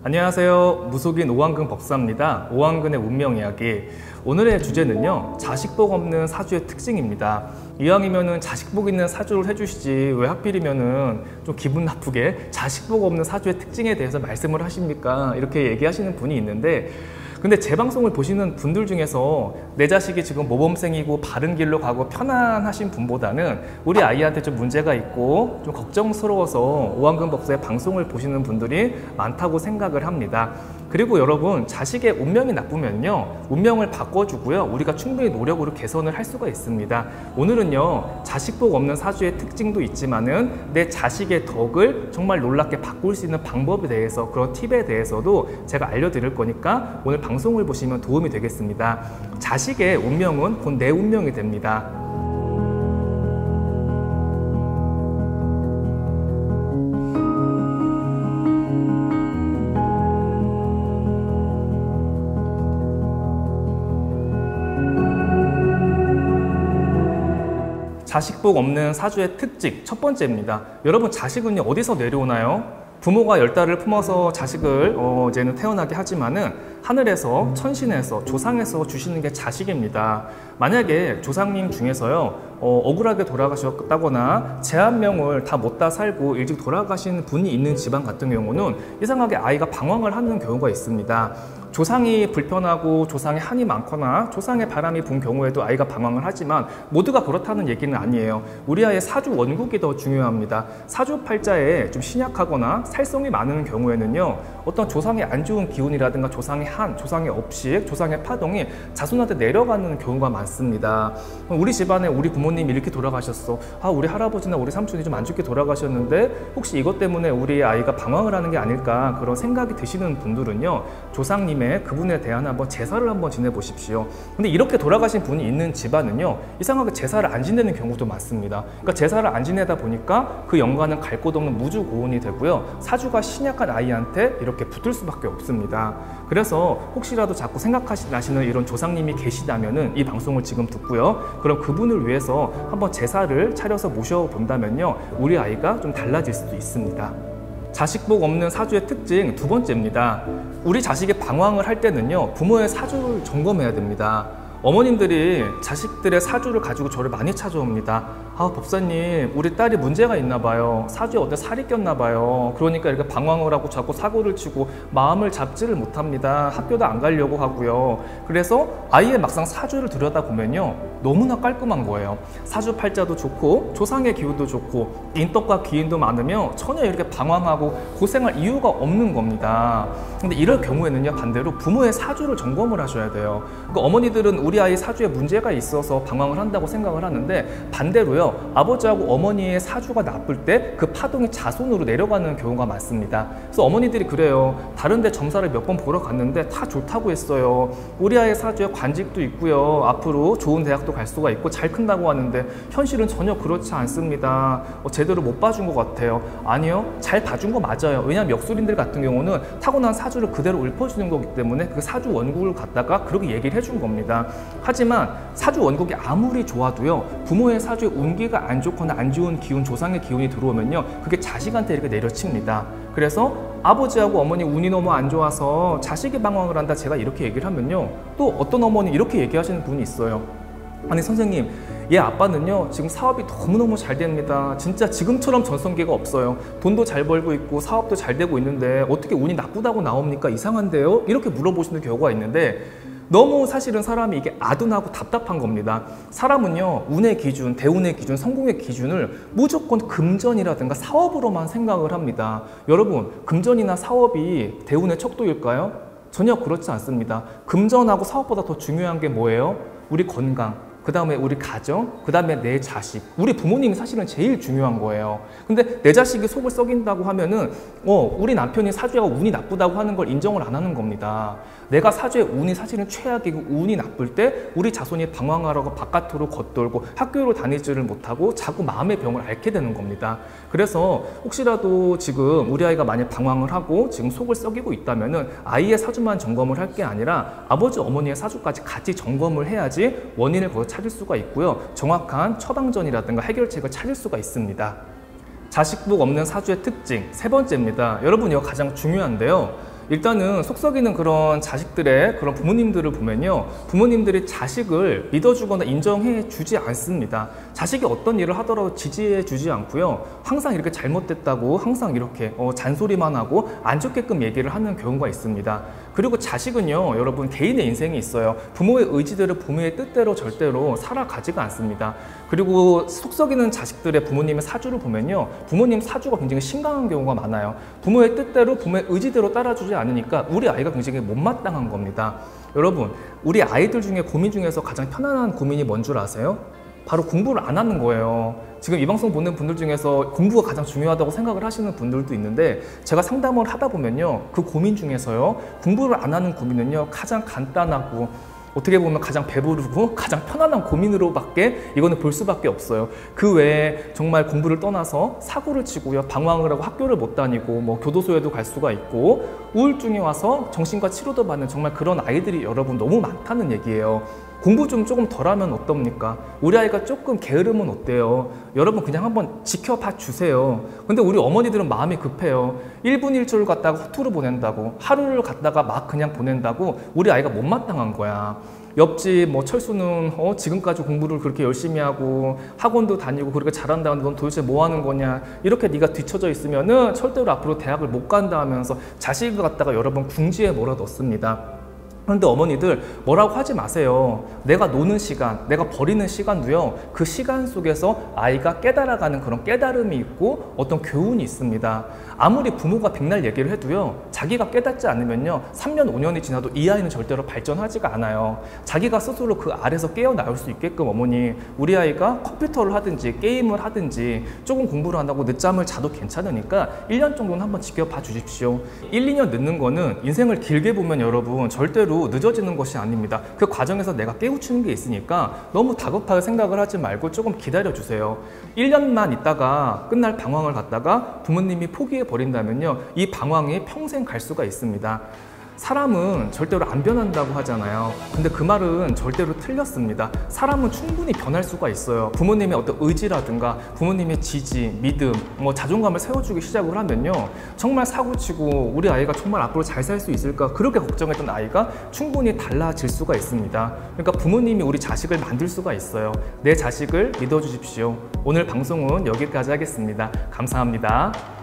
안녕하세요. 무속인 오한근 법사입니다. 오한근의 운명 이야기. 오늘의 주제는요, 자식복 없는 사주의 특징입니다. 이왕이면은 자식복 있는 사주를 해주시지 왜 하필이면은 좀 기분 나쁘게 자식복 없는 사주의 특징에 대해서 말씀을 하십니까? 이렇게 얘기하시는 분이 있는데, 근데 제 방송을 보시는 분들 중에서 내 자식이 지금 모범생이고 바른 길로 가고 편안하신 분보다는 우리 아이한테 좀 문제가 있고 좀 걱정스러워서 오한근 법사의 방송을 보시는 분들이 많다고 생각을 합니다. 그리고 여러분, 자식의 운명이 나쁘면요, 운명을 바꿔주고요, 우리가 충분히 노력으로 개선을 할 수가 있습니다. 오늘은요, 자식복 없는 사주의 특징도 있지만은 내 자식의 덕을 정말 놀랍게 바꿀 수 있는 방법에 대해서, 그런 팁에 대해서도 제가 알려드릴 거니까 오늘 방송을 보시면 도움이 되겠습니다. 자식의 운명은 곧 내 운명이 됩니다. 자식복 없는 사주의 특징 첫 번째입니다. 여러분, 자식은요 어디서 내려오나요? 부모가 열달을 품어서 자식을 이제는 태어나게 하지만은 하늘에서, 천신에서, 조상에서 주시는 게 자식입니다. 만약에 조상님 중에서요 억울하게 돌아가셨다거나 제한명을 다 못 다 살고 일찍 돌아가신 분이 있는 집안 같은 경우는 이상하게 아이가 방황을 하는 경우가 있습니다. 조상이 불편하고 조상의 한이 많거나 조상의 바람이 분 경우에도 아이가 방황을 하지만 모두가 그렇다는 얘기는 아니에요. 우리 아이의 사주 원국이 더 중요합니다. 사주 팔자에 좀 신약하거나 살성이 많은 경우에는요, 어떤 조상의 안 좋은 기운이라든가 조상의 한, 조상의 업식, 조상의 파동이 자손한테 내려가는 경우가 많습니다. 우리 집안에 우리 부모님이 이렇게 돌아가셨어. 우리 할아버지나 우리 삼촌이 좀 안 좋게 돌아가셨는데 혹시 이것 때문에 우리 아이가 방황을 하는 게 아닐까, 그런 생각이 드시는 분들은요, 조상님의 그분에 대한 한번 제사를 한번 지내보십시오. 근데 이렇게 돌아가신 분이 있는 집안은요, 이상하게 제사를 안 지내는 경우도 많습니다. 그러니까 제사를 안 지내다 보니까 그 연관은 갈 곳 없는 무주고운이 되고요, 사주가 신약한 아이한테 이렇게 붙을 수밖에 없습니다. 그래서 혹시라도 자꾸 생각나시는 이런 조상님이 계시다면은 이 방송을 지금 듣고요, 그럼 그분을 위해서 한번 제사를 차려서 모셔본다면요, 우리 아이가 좀 달라질 수도 있습니다. 자식복 없는 사주의 특징 두 번째입니다. 우리 자식이 방황을 할 때는요, 부모의 사주를 점검해야 됩니다. 어머님들이 자식들의 사주를 가지고 저를 많이 찾아옵니다. 법사님, 우리 딸이 문제가 있나 봐요. 사주에 어떤 살이 꼈나 봐요. 그러니까 이렇게 방황을 하고 자꾸 사고를 치고 마음을 잡지를 못합니다. 학교도 안 가려고 하고요. 그래서 아이의 막상 사주를 들여다보면요, 너무나 깔끔한 거예요. 사주 팔자도 좋고 조상의 기운도 좋고 인덕과 기인도 많으며 전혀 이렇게 방황하고 고생할 이유가 없는 겁니다. 근데 이럴 경우에는요, 반대로 부모의 사주를 점검을 하셔야 돼요. 그러니까 어머니들은 우리 아이 사주에 문제가 있어서 방황을 한다고 생각을 하는데, 반대로요, 아버지하고 어머니의 사주가 나쁠 때 그 파동이 자손으로 내려가는 경우가 많습니다. 그래서 어머니들이 그래요. 다른데 점사를 몇 번 보러 갔는데 다 좋다고 했어요. 우리 아이 사주에 관직도 있고요, 앞으로 좋은 대학도 갈 수가 있고 잘 큰다고 하는데 현실은 전혀 그렇지 않습니다. 제대로 못 봐준 것 같아요. 아니요, 잘 봐준 거 맞아요. 왜냐하면 역술인들 같은 경우는 타고난 사주를 그대로 읊어주는 거기 때문에 그 사주 원국을 갖다가 그렇게 얘기를 해준 겁니다. 하지만 사주 원국이 아무리 좋아도요, 부모의 사주에 운기가 안 좋거나 안 좋은 기운, 조상의 기운이 들어오면요, 그게 자식한테 이렇게 내려칩니다. 그래서 아버지하고 어머니 운이 너무 안 좋아서 자식이 방황을 한다, 제가 이렇게 얘기를 하면요, 또 어떤 어머니 이렇게 얘기하시는 분이 있어요. 아니 선생님, 얘 아빠는요 지금 사업이 너무너무 잘 됩니다. 진짜 지금처럼 전성기가 없어요. 돈도 잘 벌고 있고 사업도 잘 되고 있는데 어떻게 운이 나쁘다고 나옵니까? 이상한데요? 이렇게 물어보시는 경우가 있는데, 너무 사실은 사람이 이게 아둔하고 답답한 겁니다. 사람은요, 운의 기준, 대운의 기준, 성공의 기준을 무조건 금전이라든가 사업으로만 생각을 합니다. 여러분, 금전이나 사업이 대운의 척도일까요? 전혀 그렇지 않습니다. 금전하고 사업보다 더 중요한 게 뭐예요? 우리 건강, 그 다음에 우리 가정, 그 다음에 내 자식, 우리 부모님이 사실은 제일 중요한 거예요. 근데 내 자식이 속을 썩인다고 하면은 우리 남편이 사주가 운이 나쁘다고 하는 걸 인정을 안 하는 겁니다. 내가 사주의 운이 사실은 최악이고 운이 나쁠 때 우리 자손이 방황하라고 바깥으로 겉돌고 학교를 다니지를 못하고 자꾸 마음의 병을 앓게 되는 겁니다. 그래서 혹시라도 지금 우리 아이가 만약 방황을 하고 지금 속을 썩이고 있다면은 아이의 사주만 점검을 할 게 아니라 아버지 어머니의 사주까지 같이 점검을 해야지 원인을 거기서 찾을 수가 있고요, 정확한 처방전이라든가 해결책을 찾을 수가 있습니다. 자식복 없는 사주의 특징 세 번째입니다. 여러분, 이거 가장 중요한데요, 일단은 속썩이는 그런 자식들의 그런 부모님들을 보면요, 부모님들이 자식을 믿어주거나 인정해 주지 않습니다. 자식이 어떤 일을 하더라도 지지해 주지 않고요, 항상 이렇게 잘못됐다고 항상 이렇게 잔소리만 하고 안 좋게끔 얘기를 하는 경우가 있습니다. 그리고 자식은요, 여러분, 개인의 인생이 있어요. 부모의 의지대로, 부모의 뜻대로 절대로 살아가지가 않습니다. 그리고 속썩이는 자식들의 부모님의 사주를 보면요, 부모님 사주가 굉장히 심각한 경우가 많아요. 부모의 뜻대로, 부모의 의지대로 따라주지 않으니까 우리 아이가 굉장히 못마땅한 겁니다. 여러분, 우리 아이들 중에 고민 중에서 가장 편안한 고민이 뭔 줄 아세요? 바로 공부를 안 하는 거예요. 지금 이 방송 보는 분들 중에서 공부가 가장 중요하다고 생각을 하시는 분들도 있는데, 제가 상담을 하다 보면요, 그 고민 중에서요, 공부를 안 하는 고민은요, 가장 간단하고 어떻게 보면 가장 배부르고 가장 편안한 고민으로밖에 이거는 볼 수밖에 없어요. 그 외에 정말 공부를 떠나서 사고를 치고요, 방황을 하고 학교를 못 다니고 뭐 교도소에도 갈 수가 있고 우울증이 와서 정신과 치료도 받는 정말 그런 아이들이 여러분 너무 많다는 얘기예요. 공부 좀 조금 덜하면 어떻습니까? 우리 아이가 조금 게으르면 어때요? 여러분 그냥 한번 지켜봐 주세요. 근데 우리 어머니들은 마음이 급해요. 1분 1초를 갖다가 허투루 보낸다고, 하루를 갖다가 막 그냥 보낸다고 우리 아이가 못마땅한 거야. 옆집 뭐 철수는 지금까지 공부를 그렇게 열심히 하고 학원도 다니고 그렇게 잘한다는데 넌 도대체 뭐 하는 거냐, 이렇게 네가 뒤처져 있으면은 절대로 앞으로 대학을 못 간다 하면서 자식을 갖다가 여러분 궁지에 몰아넣습니다. 그런데 어머니들 뭐라고 하지 마세요. 내가 노는 시간, 내가 버리는 시간도요, 그 시간 속에서 아이가 깨달아가는 그런 깨달음이 있고 어떤 교훈이 있습니다. 아무리 부모가 백날 얘기를 해도요, 자기가 깨닫지 않으면요, 3년 5년이 지나도 이 아이는 절대로 발전하지가 않아요. 자기가 스스로 그 아래서 깨어나올 수 있게끔 어머니, 우리 아이가 컴퓨터를 하든지 게임을 하든지 조금 공부를 안 하고 늦잠을 자도 괜찮으니까 1년 정도는 한번 지켜봐 주십시오. 1, 2년 늦는 거는 인생을 길게 보면 여러분 절대로 늦어지는 것이 아닙니다. 그 과정에서 내가 깨우치는 게 있으니까 너무 다급하게 생각을 하지 말고 조금 기다려 주세요. 1년만 있다가 끝날 방황을 갖다가 부모님이 포기해 버린다면요, 이 방황이 평생 갈 수가 있습니다. 사람은 절대로 안 변한다고 하잖아요. 근데 그 말은 절대로 틀렸습니다. 사람은 충분히 변할 수가 있어요. 부모님의 어떤 의지라든가 부모님의 지지, 믿음, 뭐 자존감을 세워주기 시작을 하면요, 정말 사고치고 우리 아이가 정말 앞으로 잘 살 수 있을까 그렇게 걱정했던 아이가 충분히 달라질 수가 있습니다. 그러니까 부모님이 우리 자식을 만들 수가 있어요. 내 자식을 믿어주십시오. 오늘 방송은 여기까지 하겠습니다. 감사합니다.